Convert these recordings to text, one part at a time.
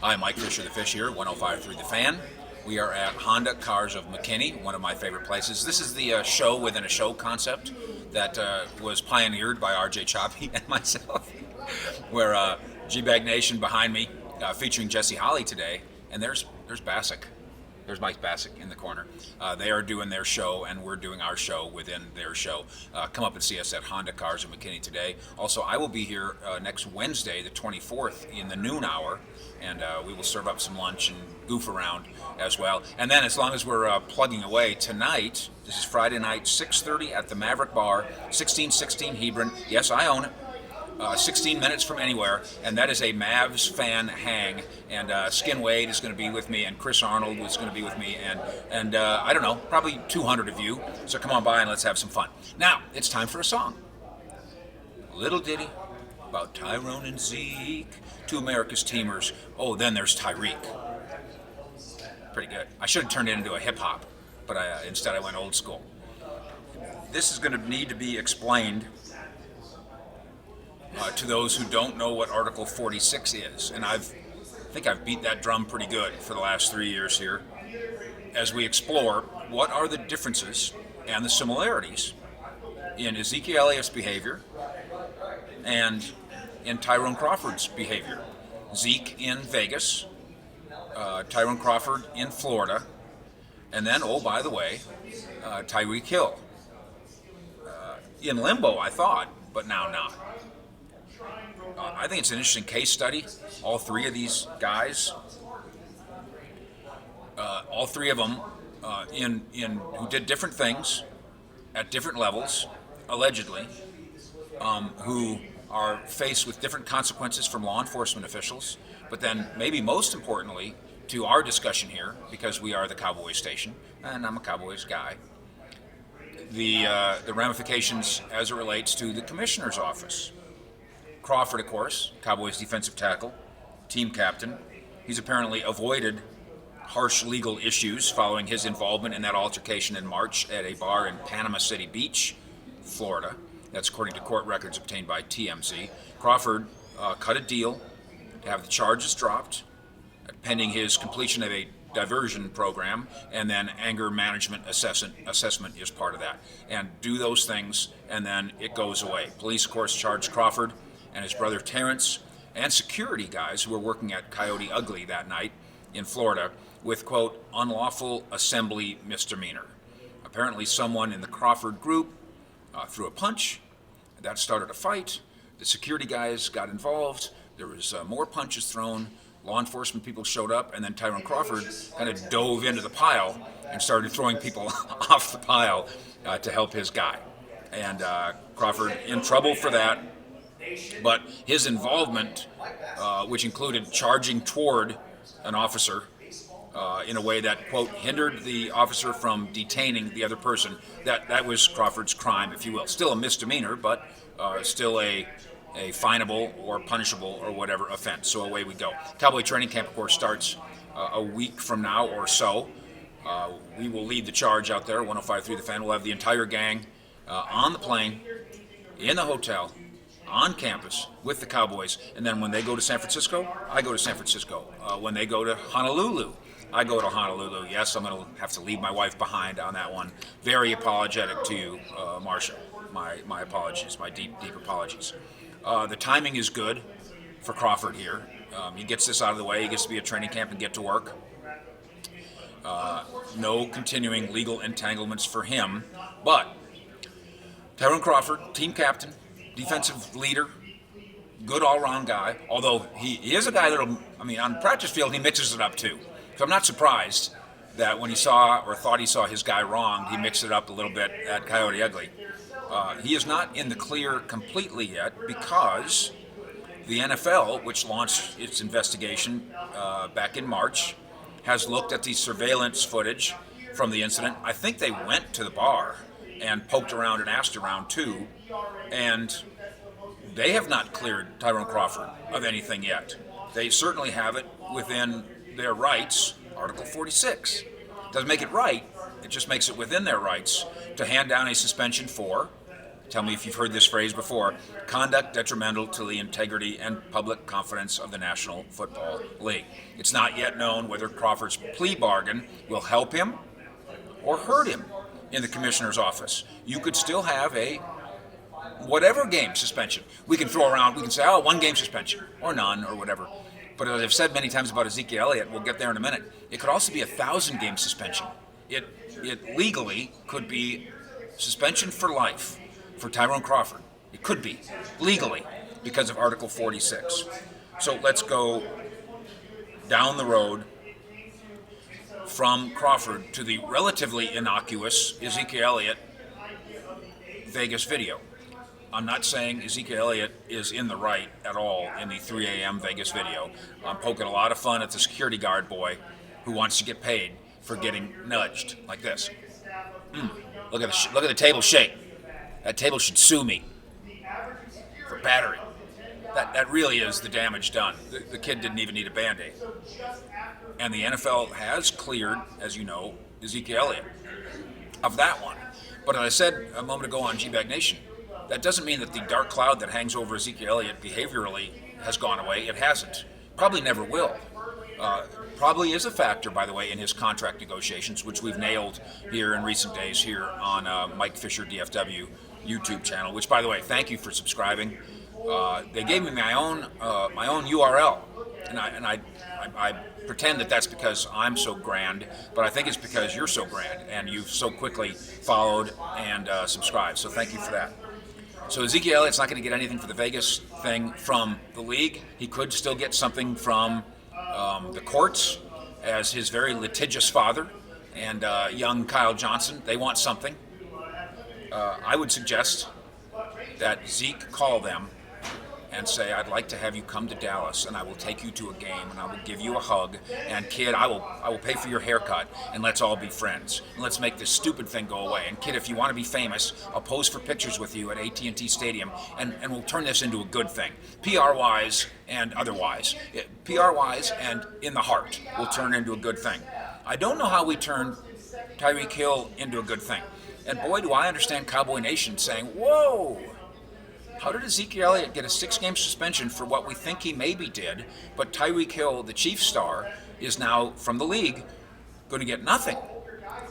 Hi, Mike Fisher, the Fish here, 105.3 The Fan. We are at Honda Cars of McKinney, one of my favorite places. This is the show within a show concept that was pioneered by RJ Choppy and myself, where G-Bag Nation behind me, featuring Jesse Holly today, and there's Bassick. There's Mike Bassick in the corner. They are doing their show, and we're doing our show within their show. Come up and see us at Honda Cars of McKinney today. Also, I will be here next Wednesday, the 24th, in the noon hour, and we will serve up some lunch and goof around as well. And then, as long as we're plugging away, tonight, this is Friday night, 6:30 at the Maverick Bar, 1616 Hebron. Yes, I own it. 16 minutes from anywhere, and that is a Mavs fan hang. And Skin Wade is going to be with me, and Chris Arnold is going to be with me, and I don't know, probably 200 of you. So come on by and let's have some fun. Now it's time for a song. A little ditty about Tyrone and Zeke, two America's teamers. Oh, then there's Tyreek. Pretty good. I should have turned it into a hip hop, but instead I went old school. This is going to need to be explained to those who don't know what Article 46 is. And I think I've beat that drum pretty good for the last 3 years here as we explore what are the differences and the similarities in Ezekiel Elliott's behavior and in Tyrone Crawford's behavior. Zeke in Vegas, Tyrone Crawford in Florida, and then, oh, by the way, Tyreek Hill. In limbo, I thought, but now not. I think it's an interesting case study. All three of these guys, all three of them, who did different things at different levels, allegedly, who are faced with different consequences from law enforcement officials. But then, maybe most importantly, to our discussion here, because we are the Cowboys station, and I'm a Cowboys guy, the ramifications as it relates to the commissioner's office. Crawford, of course, Cowboys defensive tackle, team captain. He's apparently avoided harsh legal issues following his involvement in that altercation in March at a bar in Panama City Beach, Florida. That's according to court records obtained by TMZ. Crawford cut a deal to have the charges dropped, pending his completion of a diversion program, and then anger management assessment is part of that. And do those things, and then it goes away. Police, of course, charged Crawford and his brother Terrence and security guys who were working at Coyote Ugly that night in Florida with, quote, unlawful assembly misdemeanor. Apparently someone in the Crawford group threw a punch. That started a fight. The security guys got involved. There was more punches thrown. Law enforcement people showed up, and then Tyrone Crawford kind of dove into the pile and started throwing people off the pile to help his guy. And Crawford in trouble for that. But his involvement, which included charging toward an officer in a way that, quote, hindered the officer from detaining the other person, that was Crawford's crime, if you will. Still a misdemeanor, but still a finable or punishable or whatever offense. So away we go. Cowboy training camp, of course, starts a week from now or so. We will lead the charge out there, 105.3 The Fan. We'll have the entire gang on the plane, in the hotel, on campus with the Cowboys, and then when they go to San Francisco, I go to San Francisco. When they go to Honolulu, I go to Honolulu. Yes, I'm going to have to leave my wife behind on that one. Very apologetic to you, Marcia. My apologies, my deep apologies. The timing is good for Crawford here. He gets this out of the way. He gets to be at training camp and get to work. No continuing legal entanglements for him, but Tyrone Crawford, team captain, defensive leader, good all-around guy, although he is a guy that'll, on the practice field, he mixes it up too. So I'm not surprised that when he saw or thought he saw his guy wrong, he mixed it up a little bit at Coyote Ugly. He is not in the clear completely yet because the NFL, which launched its investigation back in March, has looked at the surveillance footage from the incident. I think they went to the bar and poked around and asked around too, and they have not cleared Tyrone Crawford of anything yet. They certainly have it within their rights, Article 46. Doesn't make it right, it just makes it within their rights to hand down a suspension for Tell me if you've heard this phrase before. Conduct detrimental to the integrity and public confidence of the National Football League. It's not yet known whether Crawford's plea bargain will help him or hurt him in the commissioner's office. You could still have a whatever game suspension. We can throw around, we can say, 1 game suspension, or none, or whatever. But as I've said many times about Ezekiel Elliott, we'll get there in a minute, it could also be 1,000 game suspension. It legally could be suspension for life for Tyrone Crawford. It could be, legally, because of Article 46. So let's go down the road from Crawford to the relatively innocuous Ezekiel Elliott Vegas video. I'm not saying Ezekiel Elliott is in the right at all in the 3 a.m. Vegas video. I'm poking a lot of fun at the security guard boy who wants to get paid for getting nudged like this. Look at the table shake. That table should sue me for battery. That really is the damage done. The kid didn't even need a Band-Aid. And the NFL has cleared, as you know, Ezekiel Elliott of that one. But as I said a moment ago on G-Bag Nation, that doesn't mean that the dark cloud that hangs over Ezekiel Elliott behaviorally has gone away. It hasn't. Probably never will. Probably is a factor, by the way, in his contract negotiations, which we've nailed here in recent days here on Mike Fisher DFW YouTube channel. Which, by the way, thank you for subscribing. They gave me my own URL, and I pretend that that's because I'm so grand, but I think it's because you're so grand and you've so quickly followed and subscribed. So thank you for that. So Ezekiel Elliott's not going to get anything for the Vegas thing from the league. He could still get something from the courts, as his very litigious father and young Kyle Johnson, they want something. I would suggest that Zeke call them and say, I'd like to have you come to Dallas, and I will take you to a game, and I will give you a hug, and kid, I will pay for your haircut, and let's all be friends. And let's make this stupid thing go away. And kid, if you want to be famous, I'll pose for pictures with you at AT&T Stadium, and we'll turn this into a good thing. PR-wise and otherwise. PR-wise and in the heart, we'll turn into a good thing. I don't know how we turn Tyreek Hill into a good thing. And boy, do I understand Cowboy Nation saying, whoa, how did Ezekiel Elliott get a 6-game suspension for what we think he maybe did, but Tyreek Hill, the chief star, is now, from the league, going to get nothing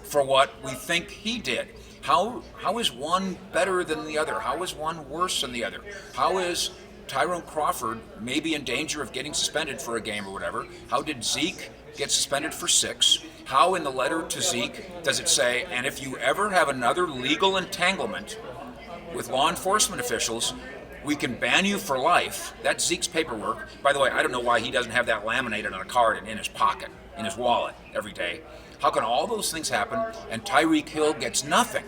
for what we think he did? How is one better than the other? How is one worse than the other? How is Tyrone Crawford maybe in danger of getting suspended for a game or whatever? How did Zeke get suspended for 6? How in the letter to Zeke does it say, and if you ever have another legal entanglement with law enforcement officials, we can ban you for life? That's Zeke's paperwork. By the way, I don't know why he doesn't have that laminated on a card in his pocket, in his wallet every day. How can all those things happen and Tyreek Hill gets nothing?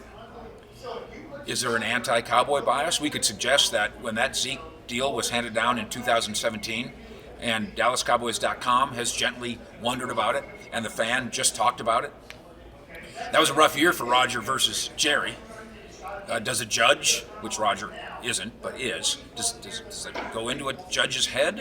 Is there an anti-Cowboy bias? We could suggest that when that Zeke deal was handed down in 2017, and DallasCowboys.com has gently wondered about it, and the Fan just talked about it, that was a rough year for Roger versus Jerry. Does a judge, which Roger isn't, but is, does it go into a judge's head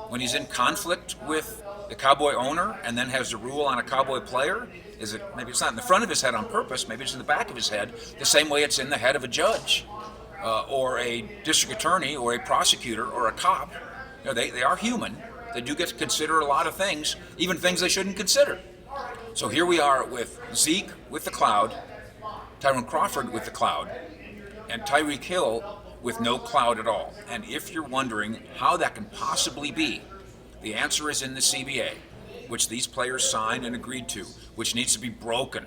when he's in conflict with the Cowboy owner and then has to rule on a Cowboy player? Is it, maybe it's not in the front of his head on purpose, maybe it's in the back of his head, the same way it's in the head of a judge or a district attorney or a prosecutor or a cop. You know, they are human. They do get to consider a lot of things, even things they shouldn't consider. So here we are with Zeke with the cloud, Tyrone Crawford with the cloud, and Tyreek Hill with no cloud at all. And if you're wondering how that can possibly be, the answer is in the CBA, which these players signed and agreed to, which needs to be broken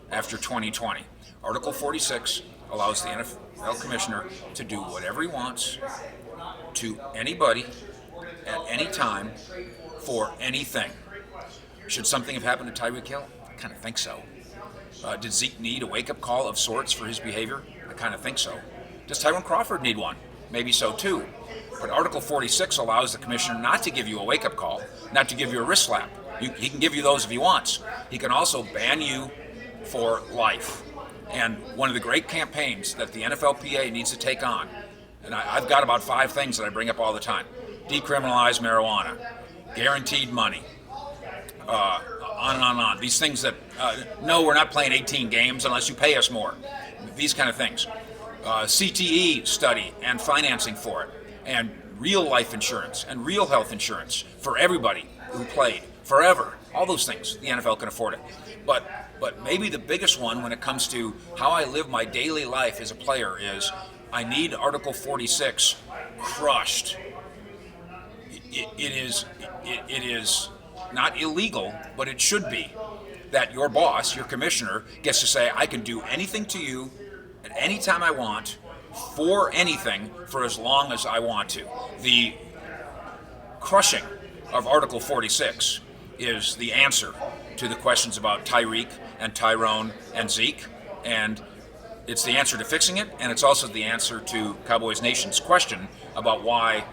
after 2020. Article 46 allows the NFL commissioner to do whatever he wants to anybody at any time for anything. Should something have happened to Tyreek Hill? I kind of think so. Did Zeke need a wake-up call of sorts for his behavior? I kind of think so. Does Tyrone Crawford need one? Maybe so too. But Article 46 allows the commissioner not to give you a wake-up call, not to give you a wrist slap. He can give you those if he wants. He can also ban you for life. And one of the great campaigns that the NFLPA needs to take on, and I've got about 5 things that I bring up all the time: decriminalize marijuana, guaranteed money, on and on and on. These things that, no, we're not playing 18 games unless you pay us more. These kind of things. CTE study and financing for it, and real life insurance and real health insurance for everybody who played forever. All those things, the NFL can afford it. But maybe the biggest one when it comes to how I live my daily life as a player is I need Article 46 crushed. It is not illegal, but it should be that your boss, your commissioner, gets to say, I can do anything to you at any time I want, for anything, for as long as I want to. The crushing of Article 46 is the answer to the questions about Tyreek and Tyrone and Zeke, and it's the answer to fixing it, and it's also the answer to Cowboys Nation's question about why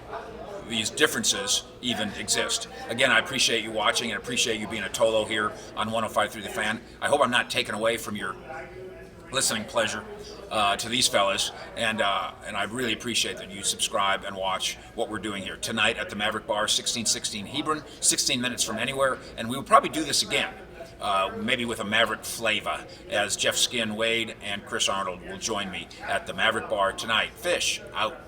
these differences even exist. Again, I appreciate you watching and appreciate you being a Tolo here on 105.3 The Fan. I hope I'm not taken away from your listening pleasure to these fellas, and I really appreciate that you subscribe and watch what we're doing here tonight at the Maverick Bar, 1616 Hebron, 16 minutes from anywhere, and we will probably do this again, maybe with a Maverick flavor, as Jeff Skin, Wade, and Chris Arnold will join me at the Maverick Bar tonight. Fish out.